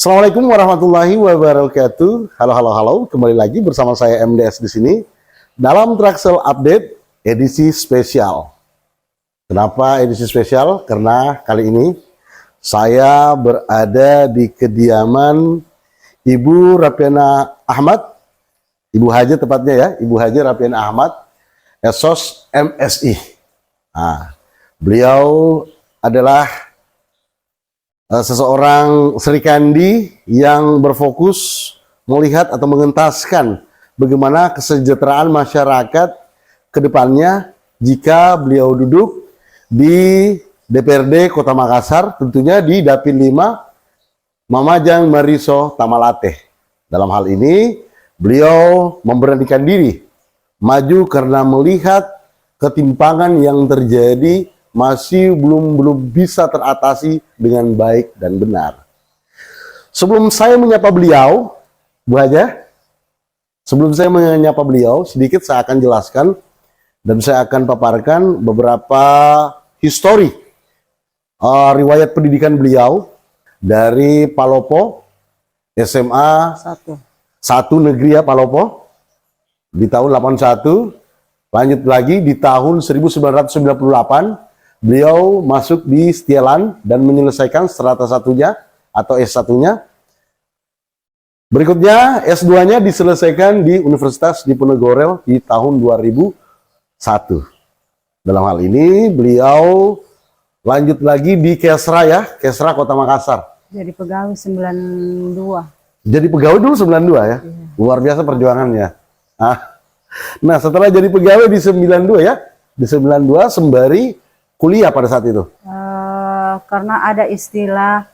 Assalamualaikum warahmatullahi wabarakatuh. Halo. Kembali lagi bersama saya MDS di sini dalam Traxel Update edisi spesial. Kenapa edisi spesial? Karena kali ini saya berada di kediaman Ibu Rapiana Ahmad, Ibu Haja tepatnya ya, Ibu Haja Rapiana Ahmad, Esos MSI. Nah, beliau adalah seseorang Serikandi yang berfokus melihat atau mengentaskan bagaimana kesejahteraan masyarakat ke depannya jika beliau duduk di DPRD Kota Makassar, tentunya di Dapil 5 Mamajang Mariso Tamalate. Dalam hal ini beliau memberanikan diri maju karena melihat ketimpangan yang terjadi masih belum bisa teratasi dengan baik dan benar. Sebelum saya menyapa beliau, Bu Haja, sedikit saya akan jelaskan dan saya akan paparkan beberapa histori riwayat pendidikan beliau dari Palopo, SMA 1 negeri ya Palopo di tahun 81, lanjut lagi di tahun 1998 beliau masuk di Setialan dan menyelesaikan strata satunya atau S1-nya. Berikutnya S2-nya diselesaikan di Universitas Diponegoro di tahun 2001. Dalam hal ini beliau lanjut lagi di Kesra ya, Kesra Kota Makassar. Jadi pegawai 92. Jadi pegawai dulu 92 ya? Iya. Luar biasa perjuangannya. Nah setelah jadi pegawai di 92 ya, di 92 sembari kuliah pada saat itu? Karena ada istilah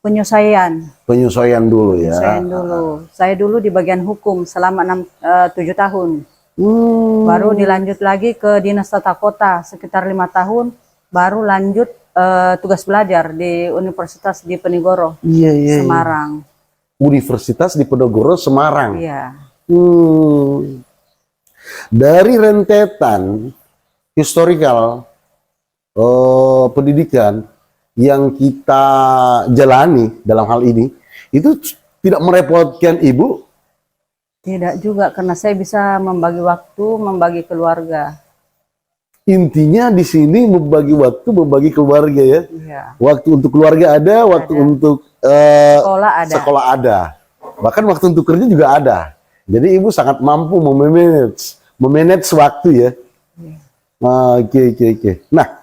penyesuaian. Penyesuaian dulu ya. Penyesuaian dulu. Saya dulu di bagian hukum selama 7 tahun. Baru dilanjut lagi ke Dinas Tata Kota sekitar 5 tahun. Baru lanjut tugas belajar di Universitas Diponegoro, Semarang. Universitas Diponegoro, Semarang. Iya. Dari rentetan historical pendidikan yang kita jalani dalam hal ini, itu tidak merepotkan Ibu? Tidak juga, karena saya bisa membagi waktu, membagi keluarga. Intinya di sini membagi waktu, membagi keluarga ya. Iya. Waktu untuk keluarga ada, waktu untuk sekolah ada. Bahkan waktu untuk kerja juga ada. Jadi Ibu sangat mampu memanage waktu ya. Oke. Nah,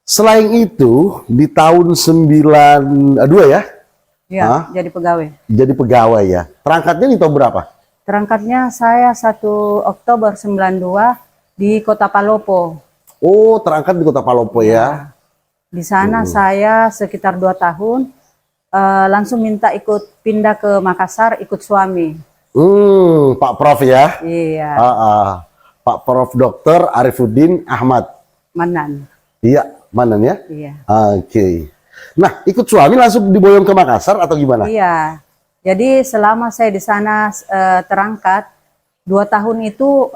selain itu di tahun 92 ya? Iya, jadi pegawai. Jadi pegawai ya. Terangkatnya di tahun berapa? Terangkatnya saya 1 Oktober 92 di Kota Palopo. Oh, terangkat di Kota Palopo ya. Di sana saya sekitar 2 tahun langsung minta ikut pindah ke Makassar, ikut suami. Pak Prof ya? Iya. Pak Prof Dr. Arifuddin Ahmad Manan. Iya, Manan ya? Iya. Oke. Nah, ikut suami langsung diboyong ke Makassar atau gimana? Iya. Jadi selama saya di sana terangkat 2 tahun itu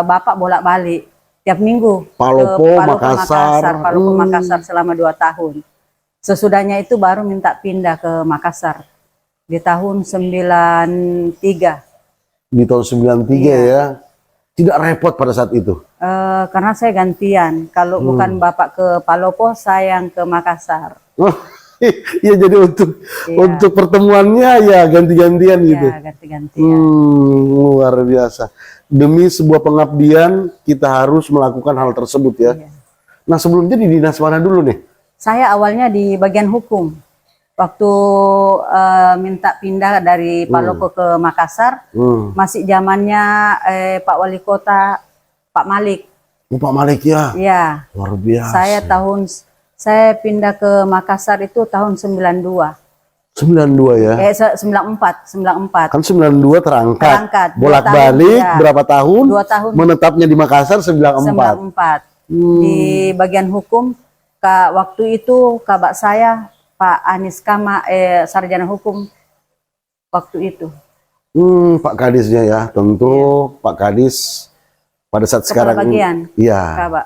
Bapak bolak-balik tiap minggu Palopo, Makassar. Palopo Makassar selama 2 tahun. Sesudahnya itu baru minta pindah ke Makassar di tahun 93. Di tahun 93 ya. Tidak repot pada saat itu? Karena saya gantian. Kalau bukan Bapak ke Palopo, saya yang ke Makassar. Iya, jadi untuk pertemuannya ya ganti-gantian gitu. Iya, ganti-gantian. Luar biasa. Demi sebuah pengabdian kita harus melakukan hal tersebut ya. Iya. Nah, sebelumnya di dinas mana dulu nih? Saya awalnya di bagian hukum. Waktu minta pindah dari Palopo ke Makassar, masih zamannya Pak Wali Kota Pak Malik. Pak Malik ya? Iya. Luar biasa. Saya pindah ke Makassar itu tahun 92. 92 ya? 94. Kan 92 terangkat. Bolak-balik berapa tahun? 2 tahun. Menetapnya di Makassar 94. Di bagian hukum, waktu itu kabak saya Pak Anis Kama, sarjana hukum waktu itu. Pak Kadisnya ya, tentu Pak Kadis pada saat sekarang ini. Iya. Kabak.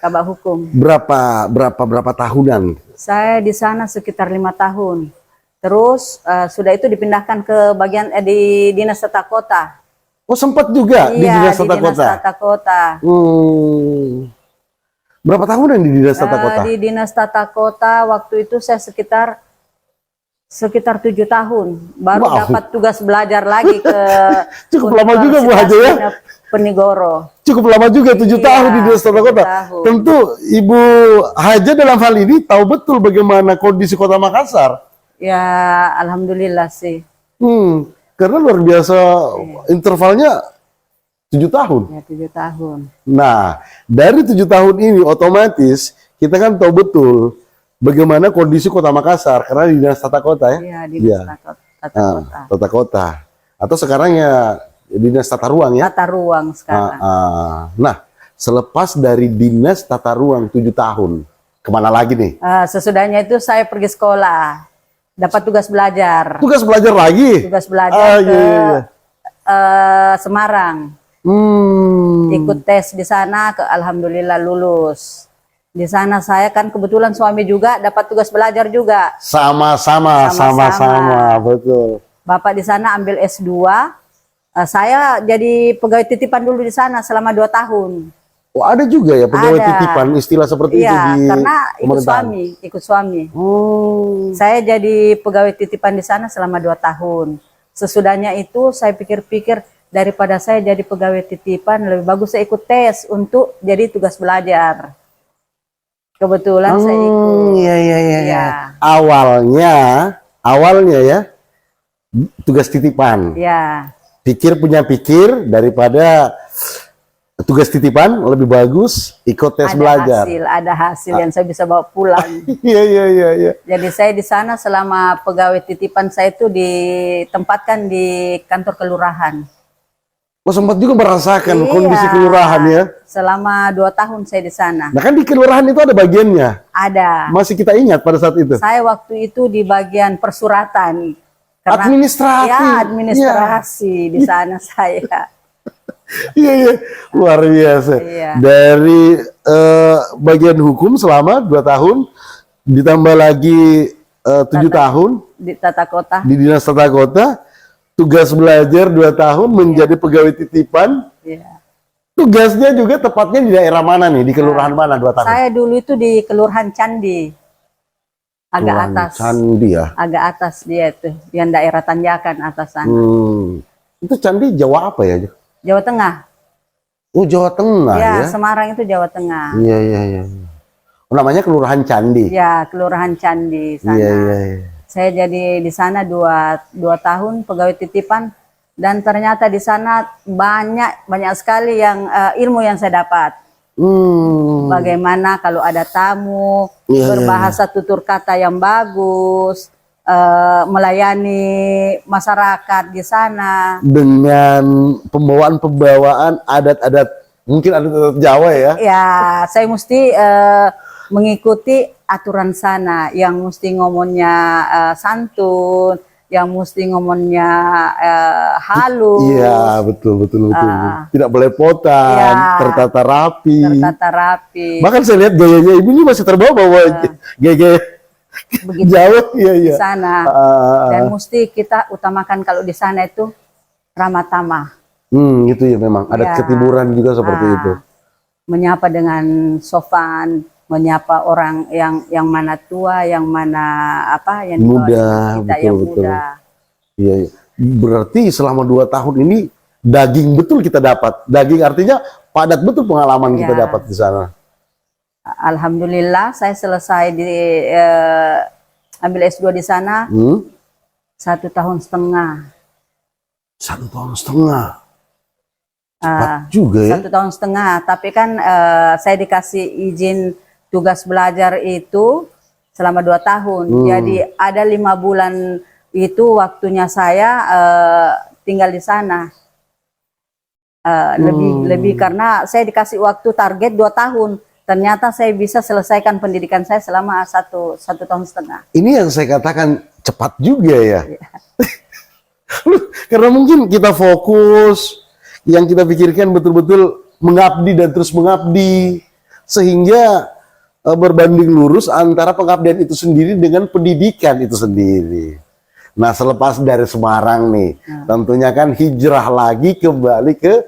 Kabak hukum. Berapa tahunan Saya di sana sekitar 5 tahun. Terus sudah itu dipindahkan ke bagian di Dinas Tata Kota. Oh, sempat juga di Iya, Dinas Tata di Dinas Kota. Tata Kota. Berapa tahun di Dinas Tata Kota? Di Dinas Tata Kota waktu itu saya sekitar 7 tahun. Baru Wow. dapat tugas belajar lagi ke Cukup lama juga Bu Haja ya? Universitas Penigoro. Cukup lama juga 7 Iya, tahun di Dinas Tata 7 Kota. tahun. Tentu Ibu Haja dalam hal ini tahu betul bagaimana kondisi Kota Makassar. Ya, alhamdulillah sih. Karena luar biasa intervalnya 7 tahun. Ya, 7 tahun. Nah, dari 7 tahun ini otomatis kita kan tahu betul bagaimana kondisi Kota Makassar karena di Dinas Tata Kota ya. Iya, di Iya. Tata Nah, Kota. Tata Kota. Atau sekarang ya Dinas Tata Ruang ya. Tata ruang sekarang. Nah, selepas dari Dinas Tata Ruang 7 tahun, kemana lagi nih? Sesudahnya itu saya pergi sekolah, dapat tugas belajar. Tugas belajar lagi? Tugas belajar Ah, ke iya, iya. Semarang. Ikut tes di sana, alhamdulillah lulus. Di sana saya kan kebetulan suami juga dapat tugas belajar juga. Sama-sama, betul. Bapak di sana ambil S2, saya jadi pegawai titipan dulu di sana selama 2 tahun. Oh, ada juga ya pegawai Ada. titipan istilah seperti itu Iya, di karena ikut pemerintahan. suami. Oh. Saya jadi pegawai titipan di sana selama 2 tahun. Sesudahnya itu saya pikir-pikir daripada saya jadi pegawai titipan lebih bagus saya ikut tes untuk jadi tugas belajar. Kebetulan saya ikut. Iya. Iya. Awalnya ya tugas titipan. Ya, Pikir daripada tugas titipan lebih bagus ikut tes belajar. ada hasil yang saya bisa bawa pulang. Iya. Jadi saya di sana selama pegawai titipan saya itu ditempatkan di kantor kelurahan. Oh, sempat juga merasakan Iya, kondisi kelurahan ya. Selama 2 tahun saya di sana. Nah kan di kelurahan itu ada bagiannya. Ada. Masih kita ingat pada saat itu. Saya waktu itu di bagian persuratan. Administrasi. Ya, administrasi di sana saya. Iya, luar biasa. Iya. Dari bagian hukum selama 2 tahun, ditambah lagi 7 tahun Di Tata Kota. di Dinas Tata Kota, tugas belajar 2 tahun menjadi pegawai titipan. Iya. Tugasnya juga tepatnya di daerah mana nih? Di kelurahan mana 2 tahun? Saya dulu itu di Kelurahan Candi. Agak Kelurahan atas. Candi ya. Agak atas dia itu, yang daerah Tanjakan atas sana. Itu Candi Jawa apa ya? Jawa Tengah. Oh, Jawa Tengah Ya, ya. Semarang itu Jawa Tengah. Iya. Oh, namanya Kelurahan Candi. Ya, Kelurahan Candi sana. Iya. Saya jadi di sana 2 tahun pegawai titipan dan ternyata di sana banyak sekali yang ilmu yang saya dapat. Bagaimana kalau ada tamu berbahasa tutur kata yang bagus, melayani masyarakat di sana dengan pembawaan adat-adat, mungkin adat Jawa ya. ya. Saya mesti mengikuti aturan sana, yang mesti ngomongnya santun, yang mesti ngomongnya halus. Iya, betul. Tidak belepotan, Iya. tertata rapi. Tertata rapi. Bahkan saya lihat gayanya ibu ini masih terbawa gaya Begitu Jawa. di Iya. sana. Dan mesti kita utamakan kalau di sana itu ramah tamah. Itu ya memang adat Ya. ketimuran juga seperti itu. Menyapa dengan sopan, menyapa orang yang mana tua, yang mana yang di bawah Muda, kita yang betul. muda. Iya. Berarti selama 2 tahun ini daging betul kita dapat. Daging artinya padat betul pengalaman kita Ya. dapat di sana. Alhamdulillah saya selesai di ambil S2 di sana 1,5 tahun. 1,5 tahun. Cepat juga ya. 1,5 tahun. Tapi kan saya dikasih izin tugas belajar itu selama 2 tahun. Jadi ada 5 bulan itu waktunya saya tinggal di sana. Lebih karena saya dikasih waktu target 2 tahun. Ternyata saya bisa selesaikan pendidikan saya selama 1,5 tahun. Ini yang saya katakan cepat juga ya. Karena mungkin kita fokus, yang kita pikirkan betul-betul mengabdi dan terus mengabdi, sehingga berbanding lurus antara pengabdian itu sendiri dengan pendidikan itu sendiri. Nah, selepas dari Semarang nih, tentunya kan hijrah lagi kembali ke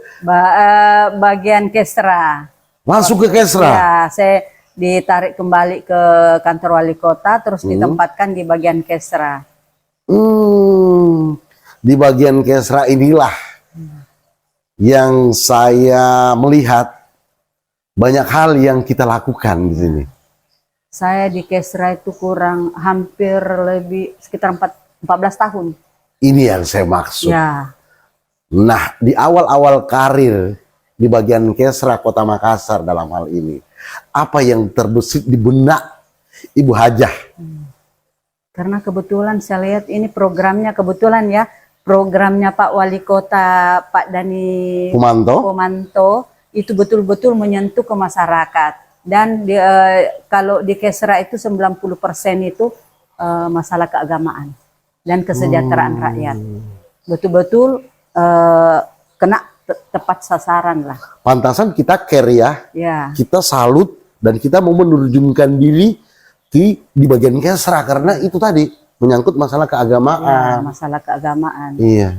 bagian Kesra. Masuk ke Kesra. Ya, saya ditarik kembali ke kantor wali kota, terus ditempatkan di bagian Kesra. Di bagian Kesra inilah yang saya melihat banyak hal yang kita lakukan di sini. Saya di Kesra itu kurang hampir lebih sekitar 14 tahun. Ini yang saya maksud. Ya. Nah, di awal-awal karir di bagian Kesra Kota Makassar dalam hal ini, apa yang terbesit di benak Ibu Hajah? Karena kebetulan saya lihat ini programnya kebetulan ya, programnya Pak Wali Kota Pak Dani Pomanto itu betul-betul menyentuh ke masyarakat. Dan kalau di Kesra itu 90% itu masalah keagamaan dan kesejahteraan rakyat. Betul-betul kena tepat sasaran lah. Pantasan kita care ya, kita salut dan kita mau menerjunkan diri di bagian Kesra karena itu tadi menyangkut masalah keagamaan. Ya, masalah keagamaan. Iya.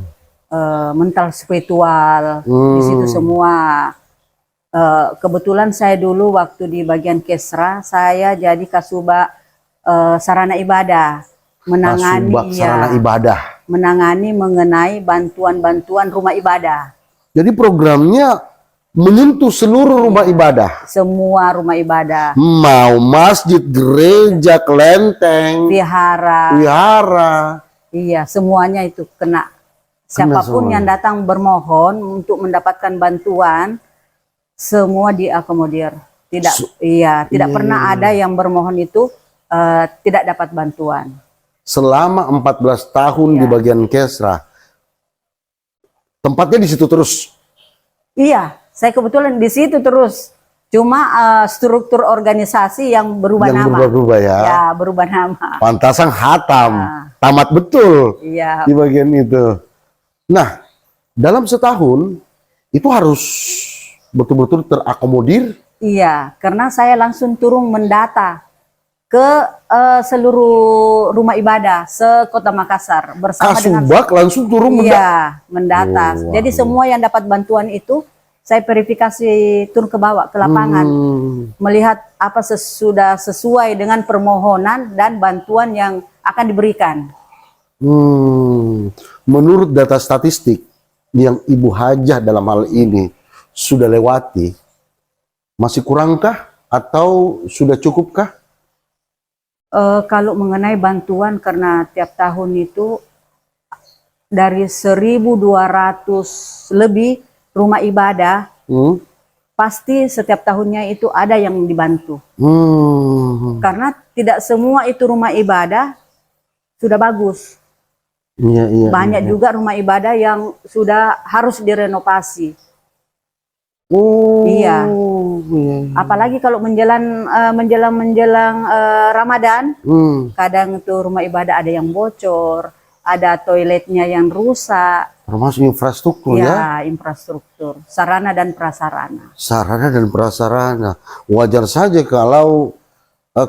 Mental spiritual di situ semua. Kebetulan saya dulu waktu di bagian Kesra saya jadi kasubag sarana ibadah, menangani mengenai bantuan-bantuan rumah ibadah. Jadi programnya menyentuh seluruh rumah ibadah. Semua rumah ibadah. Mau masjid, gereja, kelenteng, wihara. Iya, semuanya itu kena. Siapapun yang datang bermohon untuk mendapatkan bantuan, semua diakomodir. Tidak pernah ada yang bermohon itu tidak dapat bantuan. Selama 14 tahun di bagian Kesra, tempatnya di situ terus. Iya, saya kebetulan di situ terus. Cuma struktur organisasi yang berubah nama. Berubah ya. Ya, berubah nama. Pantasan hatam, tamat betul di bagian itu. Nah, dalam setahun itu harus betul-betul terakomodir. Iya, karena saya langsung turun mendata ke seluruh rumah ibadah se-Kota Makassar bersama Kasubag langsung turun mendata. Jadi semua yang dapat bantuan itu saya verifikasi turun ke bawah ke lapangan, melihat apa sudah sesuai dengan permohonan dan bantuan yang akan diberikan. Menurut data statistik yang Ibu Hajah dalam hal ini sudah lewati, masih kurangkah atau sudah cukupkah? Kalau mengenai bantuan, karena tiap tahun itu dari 1.200 lebih rumah ibadah, pasti setiap tahunnya itu ada yang dibantu. Karena tidak semua itu rumah ibadah sudah bagus. Banyak juga rumah ibadah yang sudah harus direnovasi. Apalagi kalau menjelang Ramadan, kadang itu rumah ibadah ada yang bocor, ada toiletnya yang rusak. Termasuk infrastruktur infrastruktur, sarana dan prasarana. Sarana dan prasarana. Wajar saja kalau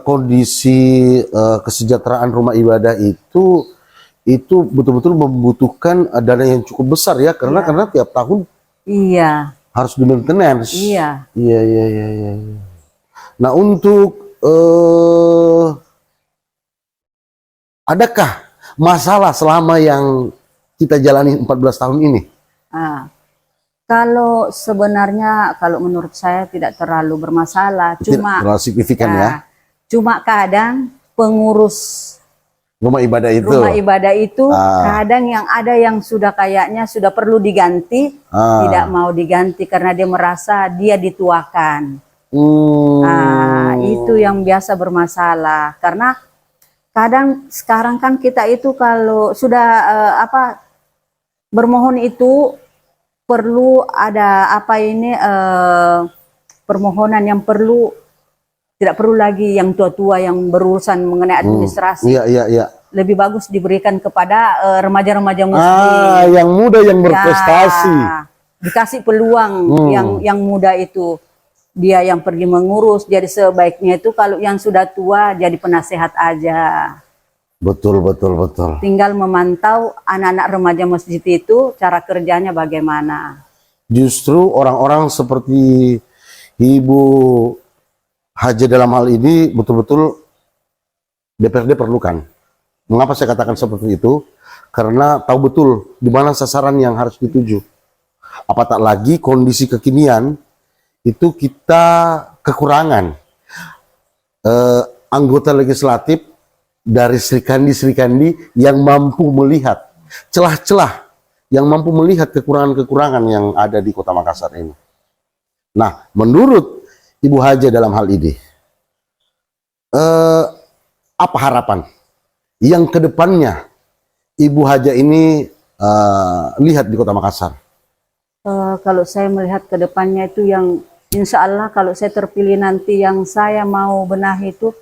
kondisi kesejahteraan rumah ibadah itu betul-betul membutuhkan dana yang cukup besar ya, karena tiap tahun harus di maintenance. Iya. Nah, untuk adakah masalah selama yang kita jalani 14 tahun ini? Kalau sebenarnya kalau menurut saya tidak terlalu bermasalah, cuma terlalu signifikan ya. Cuma kadang pengurus rumah ibadah itu kadang yang ada yang sudah kayaknya sudah perlu diganti, tidak mau diganti karena dia merasa dia dituakan. Itu yang biasa bermasalah, karena kadang sekarang kan kita itu kalau sudah bermohon itu perlu ada permohonan yang tidak perlu lagi yang tua-tua yang berurusan mengenai administrasi. Lebih bagus diberikan kepada remaja-remaja muslim. Yang muda yang berprestasi. Dikasih peluang yang muda itu. dia yang pergi mengurus. Jadi sebaiknya itu kalau yang sudah tua jadi penasehat aja. Betul, betul, betul. Tinggal memantau anak-anak remaja masjid itu cara kerjanya bagaimana. Justru orang-orang seperti Ibu Haja dalam hal ini betul-betul DPRD perlukan. Mengapa saya katakan seperti itu? Karena tahu betul di mana sasaran yang harus dituju. Apa tak lagi kondisi kekinian itu kita kekurangan anggota legislatif dari Serikandi yang mampu melihat celah-celah, yang mampu melihat kekurangan-kekurangan yang ada di Kota Makassar ini. Nah, menurut Ibu Haja dalam hal ini, apa harapan yang kedepannya Ibu Haja ini lihat di Kota Makassar? Kalau saya melihat ke depannya itu yang insya Allah kalau saya terpilih nanti yang saya mau benahi itu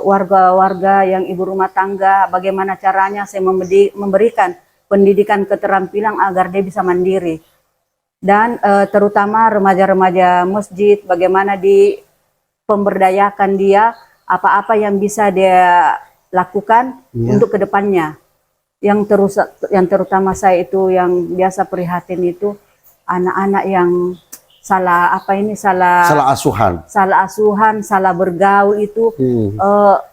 warga-warga yang ibu rumah tangga, bagaimana caranya saya memberikan pendidikan keterampilan agar dia bisa mandiri. Dan terutama remaja-remaja masjid, bagaimana di pemberdayakan dia, apa-apa yang bisa dia lakukan untuk kedepannya. Yang terutama saya itu yang biasa prihatin itu anak-anak yang salah asuhan, salah bergaul itu.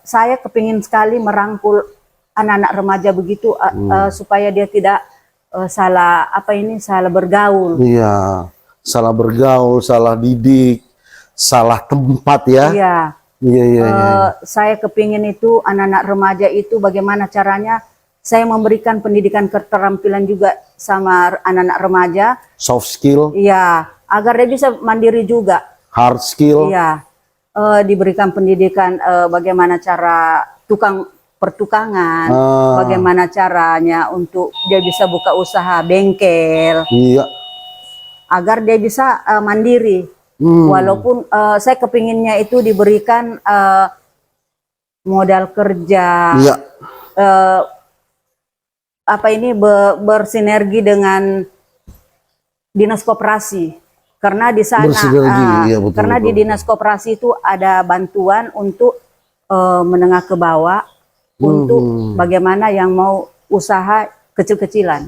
Saya kepingin sekali merangkul anak-anak remaja begitu supaya dia tidak salah bergaul. Iya, salah bergaul, salah didik, salah tempat ya. Iya. Iya. Saya kepingin itu anak-anak remaja itu bagaimana caranya saya memberikan pendidikan keterampilan juga sama anak-anak remaja. Soft skill. Iya, agar dia bisa mandiri juga. Hard skill. Iya, diberikan pendidikan bagaimana cara pertukangan, bagaimana caranya untuk dia bisa buka usaha bengkel. Iya. Agar dia bisa mandiri. Walaupun saya kepinginnya itu diberikan modal kerja. Iya. Bersinergi dengan dinas koperasi, karena di sana di dinas koperasi itu ada bantuan untuk menengah ke bawah untuk bagaimana yang mau usaha kecil-kecilan.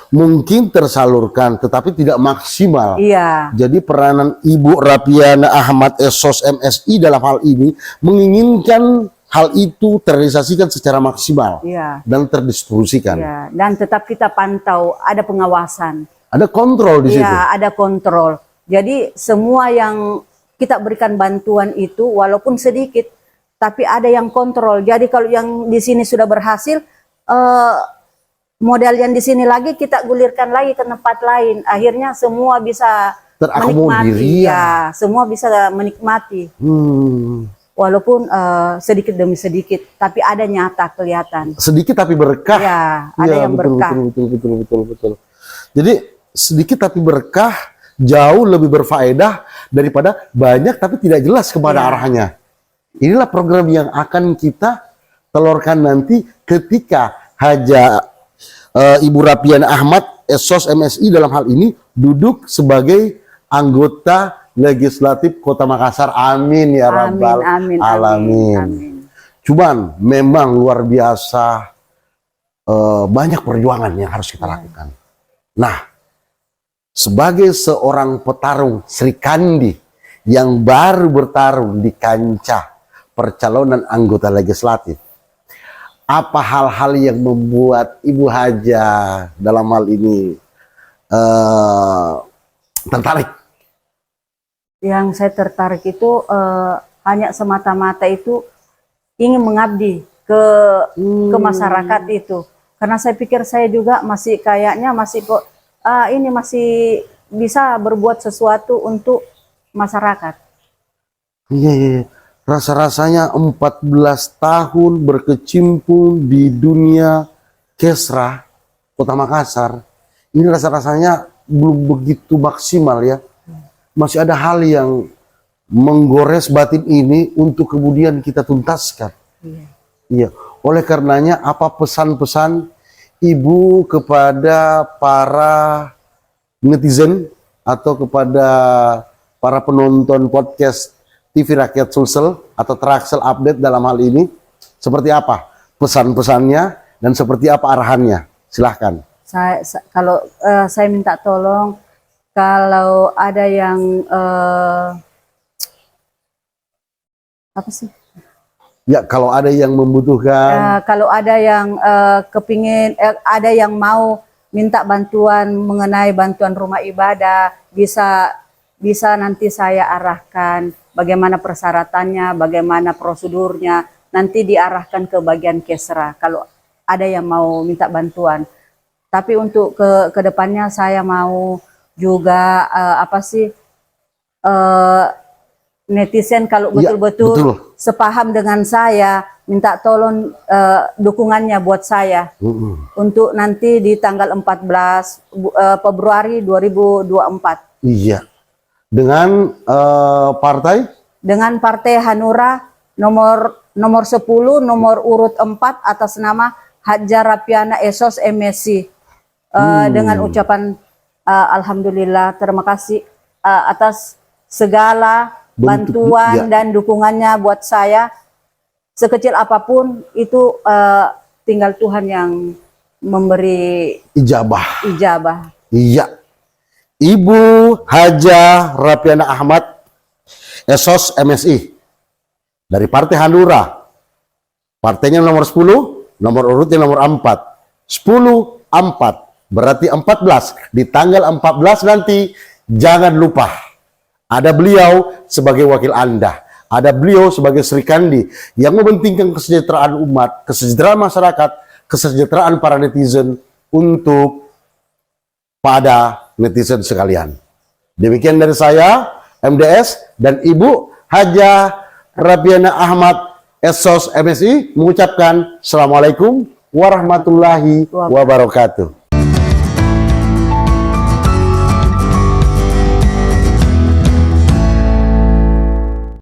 Mungkin tersalurkan tetapi tidak maksimal. Iya. Jadi peranan Ibu Rapiana Ahmad Esos MSI dalam hal ini menginginkan hal itu terrealisasikan secara maksimal dan terdistribusikan. Iya. Dan tetap kita pantau, ada pengawasan. Ada kontrol di situ. Iya, ada kontrol. Jadi semua yang kita berikan bantuan itu walaupun sedikit, tapi ada yang kontrol. Jadi kalau yang di sini sudah berhasil, modal yang di sini lagi kita gulirkan lagi ke tempat lain. Akhirnya semua bisa menikmati. Ya, semua bisa menikmati. Walaupun sedikit demi sedikit, tapi ada nyata kelihatan. Sedikit tapi berkah. Ya, ada yang berkah. Betul. Jadi sedikit tapi berkah jauh lebih berfaedah daripada banyak tapi tidak jelas kepada arahnya. Inilah program yang akan kita telurkan nanti ketika Haja Ibu Rapiana Ahmad Esos MSI dalam hal ini duduk sebagai anggota legislatif Kota Makassar. Amin ya rabbal alamin. Cuman memang luar biasa banyak perjuangan yang harus kita lakukan. Nah, sebagai seorang petarung Serikandi yang baru bertarung di kancah percalonan anggota legislatif, apa hal-hal yang membuat Ibu Haja dalam hal ini tertarik? Yang saya tertarik itu hanya semata-mata itu ingin mengabdi ke masyarakat itu, karena saya pikir saya juga masih kayaknya masih masih bisa berbuat sesuatu untuk masyarakat. Iya. Rasa-rasanya 14 tahun berkecimpung di dunia Kesra Kota Makassar, ini rasa-rasanya belum begitu maksimal ya. Masih ada hal yang menggores batin ini untuk kemudian kita tuntaskan. Iya. Oleh karenanya apa pesan-pesan Ibu kepada para netizen atau kepada para penonton podcast TV Rakyat Sulsel atau Traxel Update dalam hal ini, seperti apa pesan-pesannya dan seperti apa arahannya? Silahkan. Kalau saya minta tolong, kalau ada yang apa sih? Ya, kalau ada yang membutuhkan, Kalau ada yang kepingin, ada yang mau minta bantuan mengenai bantuan rumah ibadah, bisa nanti saya arahkan bagaimana persyaratannya, bagaimana prosedurnya, nanti diarahkan ke bagian Kesra kalau ada yang mau minta bantuan. Tapi untuk ke depannya saya mau juga netizen kalau Ya, betul-betul betul. sepaham dengan saya, minta tolong dukungannya buat saya untuk nanti di tanggal 14 Februari 2024 iya, dengan partai dengan Partai Hanura nomor 10 nomor urut 4 atas nama Hadja Rapiana Esos MSI. Dengan ucapan alhamdulillah, terima kasih atas segala bantuan dan dukungannya buat saya, sekecil apapun itu tinggal Tuhan yang memberi ijabah. Iya, Ibu Hadja Rapiana Ahmad Esos MSI dari Partai Hanura, partainya nomor 10, nomor urutnya nomor 4, 10-4 berarti 14. Di tanggal 14 nanti jangan lupa ada beliau sebagai wakil Anda, ada beliau sebagai Sri Kandi yang mementingkan kesejahteraan umat, kesejahteraan masyarakat, kesejahteraan para netizen untuk pada netizen sekalian. Demikian dari saya, MDS, dan Ibu Hadja Rapiana Ahmad Esos MSI mengucapkan Assalamualaikum warahmatullahi wabarakatuh.